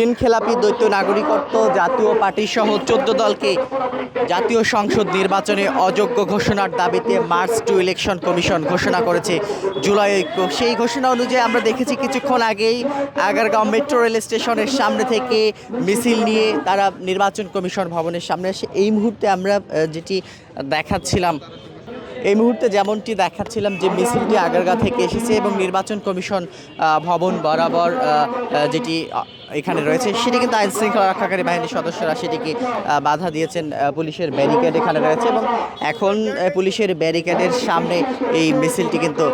ঋণ খেলাপি দ্বৈত নাগরিকত্ব জাতীয় পার্টি সহ 14 দলকে জাতীয় সংসদ নির্বাচনে অযোগ্য ঘোষণার দাবিতে মার্চ টু ইলেকশন কমিশন ঘোষণা করেছে জুলাই ঐক্য। সেই ঘোষণা অনুযায়ী আমরা দেখেছি কিছুক্ষণ আগেই আগারগাঁও মেট্রো রেল স্টেশনের সামনে থেকে মিছিল নিয়ে তারা নির্বাচন কমিশন ভবনের সামনে আসে। এই মুহূর্তে আমরা যেটি দেখাচ্ছিলাম যেমনটি দেখাচ্ছিলাম যে মিছিলটি আগারগাঁ থেকে এসেছে এবং নির্বাচন কমিশন ভবন বরাবর যেটি এখানে রয়েছে সেটি কিন্তু আইন শৃঙ্খলা রক্ষাকারী বাহিনীর সদস্যরা সেটিকে বাধা দিয়েছেন। পুলিশের ব্যারিকেড এখানে রয়েছে এবং এখন পুলিশের ব্যারিকেডের সামনে এই মিছিলটি কিন্তু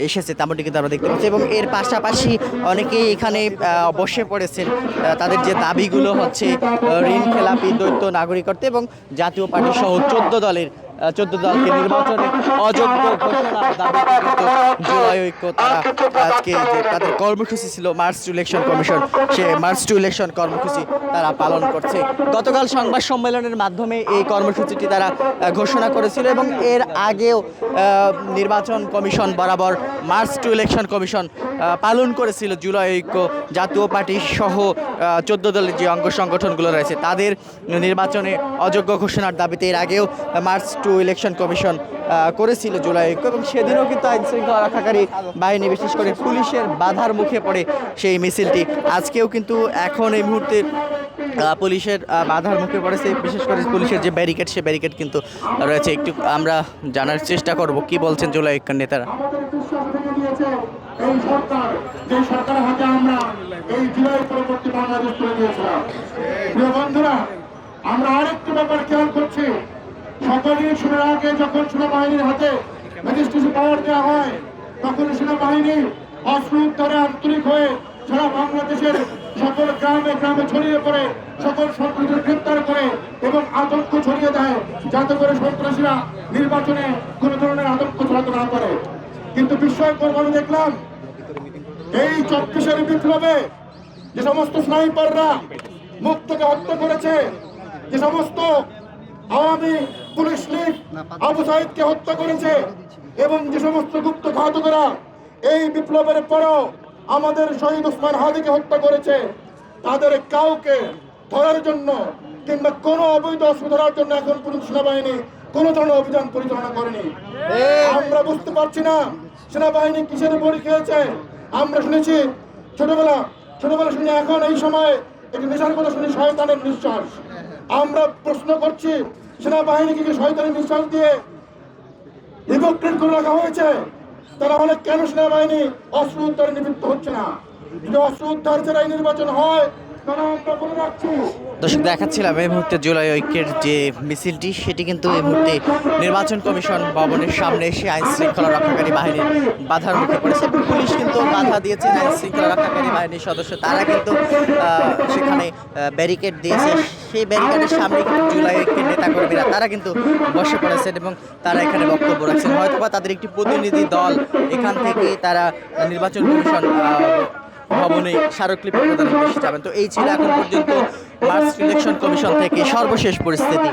এসেছে, তেমনটি কিন্তু আমরা দেখতে পাচ্ছি এবং এর পাশাপাশি অনেকেই এখানে বসে পড়েছেন। তাদের যে দাবিগুলো হচ্ছে ঋণ খেলাপি দ্বৈত নাগরিকত্ব এবং জাতীয় পার্টি সহ 14 দলকে নির্বাচনে অযোগ্য ঘোষণার দাবিতে কিন্তু জুলাই ঐক্য তারা আজকে যে তাদের কর্মসূচি ছিল মার্চ টু ইলেকশন কমিশন, সে মার্চ টু ইলেকশন কর্মসূচি তারা পালন করছে। গতকাল সংবাদ সম্মেলনের মাধ্যমে এই কর্মসূচিটি তারা ঘোষণা করেছিল এবং এর আগেও নির্বাচন কমিশন বরাবর মার্চ টু ইলেকশন কমিশন পালন করেছিল জুলাই ঐক্য জাতীয় পার্টি সহ 14 দলের যে অঙ্গ সংগঠনগুলো রয়েছে তাদের নির্বাচনে অযোগ্য ঘোষণার দাবিতে এর আগেও মার্চ টু ইলেকশন কমিশন করেছিল জুলাই ঐক্য এবং সেদিনও কিন্তু আইন শৃঙ্খলা রক্ষাকারী বাহিনী বিশেষ করে পুলিশের বাধার মুখে পড়ে সেই মিছিলটি। আজকেও কিন্তু এখন এই মুহূর্তে পুলিশের বাধার মুখে পড়েছে, বিশেষ করে পুলিশের যে ব্যারিকেড সে ব্যারিকেড কিন্তু রয়েছে। একটু আমরা জানার চেষ্টা করব কি বলছেন জুলাই ঐক্যের নেতারা। এই সরকার যে সরকারের হাতে আমরা এই জুলাই পরবর্তী বাংলাদেশ তুলে দিয়েছিলাম। প্রিয় বন্ধুরা, আমরা আরেকটি ব্যাপার খেয়াল করছি, সকলের শোনার আগে যখন সেনাবাহিনীর হাতে ম্যাজিস্ট্রেসি পাওয়ার দেওয়া হয় তখন সেনাবাহিনী অস্ত্র উদ্ধারে আন্তরিক হয়ে সারা বাংলাদেশের সকল গ্রামে গ্রামে ছড়িয়ে পড়ে সকল সন্ত্রাসীদের গ্রেপ্তার করে এবং আতঙ্ক ছড়িয়ে দেয় যাতে করে সন্ত্রাসীরা নির্বাচনে কোনো ধরনের আতঙ্ক ছড়াতে না পারে। কিন্তু বিস্ময়কর ভাবে দেখলাম এই 24-এর বিপ্লবে যে সমস্ত স্নাইপাররা মুক্তকে হত্যা করেছে, যে সমস্ত আওয়ামী পুলিশ লিগ আবু সাইদকে হত্যা করেছে এবং যে সমস্ত গুপ্ত ঘাতকরা এই বিপ্লবের পরও আমাদের শহীদ ওসমান হাদিকে হত্যা করেছে, তাদের কাউকে ধরার জন্য কিংবা কোনো অবৈধ অস্ত্র ধরার জন্য এখন পর্যন্ত সেনাবাহিনী কোনো ধরনের অভিযান পরিচালনা করেনি। আমরা বুঝতে পারছি না সেনাবাহিনী কিসের বড়ি খেয়েছে। আমরা শুনেছি ছোটবেলা শুনি, এখন এই সময় একটি নেশার কথা শুনি শয়তানের নিঃশ্বাস। আমরা প্রশ্ন করছি সেনাবাহিনীকে কি শয়তানের নিঃশ্বাস দিয়ে হিপোক্রেট করে রাখা হয়েছে? তারা হলে কেন সেনাবাহিনী অস্ত্র উদ্ধারে নিবৃত্ত হচ্ছে না? যদি অস্ত্র উদ্ধার ছাড়াই নির্বাচন হয় তারা আমরা বলে রাখছি। দর্শক দেখাচ্ছিলাম এই মুহূর্তে জুলাই ঐক্যের যে মিছিলটি সেটি কিন্তু এই মুহূর্তে নির্বাচন কমিশন ভবনের সামনে এসে আইন শৃঙ্খলা রক্ষাকারী বাহিনীর বাধার মুখে পড়েছে। পুলিশ কিন্তু বাধা দিয়েছেন, আইন শৃঙ্খলা রক্ষাকারী বাহিনীর সদস্য তারা কিন্তু সেখানে ব্যারিকেড দিয়েছে। সেই ব্যারিকেডের সামনে কিন্তু জুলাই ঐক্যের নেতাকর্মীরা তারা কিন্তু বসে পড়েছেন এবং তারা এখানে বক্তব্য রাখছেন। হয়তোবা তাদের একটি প্রতিনিধি দল এখান থেকে তারা নির্বাচন কমিশন ভবনে স্মারকলিপি প্রদানের উদ্দেশ্যে যাবেন। তো এই ছিল এখন পর্যন্ত মার্চ ইলেকশন কমিশন থেকে সর্বশেষ পরিস্থিতি।